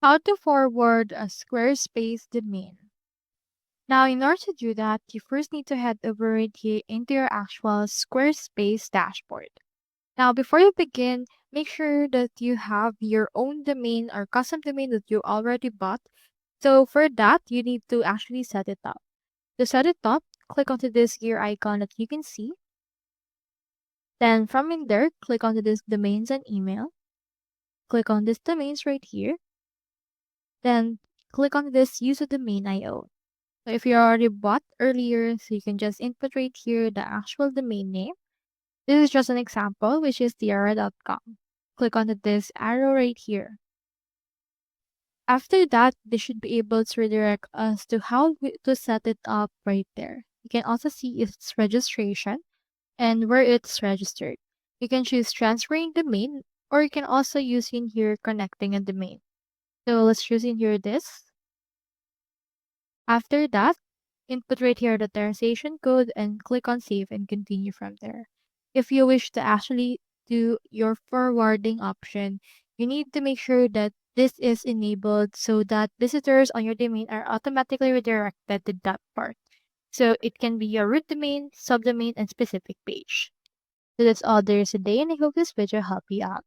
How to forward a Squarespace domain. Now, in order to do that, you first need to head over right here into your actual Squarespace dashboard. Now, before you begin, make sure that you have your own domain or custom domain that you already bought. So for that, you need to actually set it up. To set it up, click onto this gear icon that you can see. Then from in there, click onto this domains and email. Click on this domains right here. Then click on this use a domain I own. So if you already bought earlier, so you can just input right here the actual domain name. This is just an example, which is tiara.com. Click on this arrow right here. After that, they should be able to redirect us to to set it up right there. You can also see its registration and where it's registered. You can choose transferring domain, or you can also use in here connecting a domain. So let's choose in here this. After that, input right here the authorization code and click on save and continue from there. If you wish to actually do your forwarding option, you need to make sure that this is enabled so that visitors on your domain are automatically redirected to that part. So it can be your root domain, subdomain, and specific page. So that's all there is today, and I hope this video helped you out.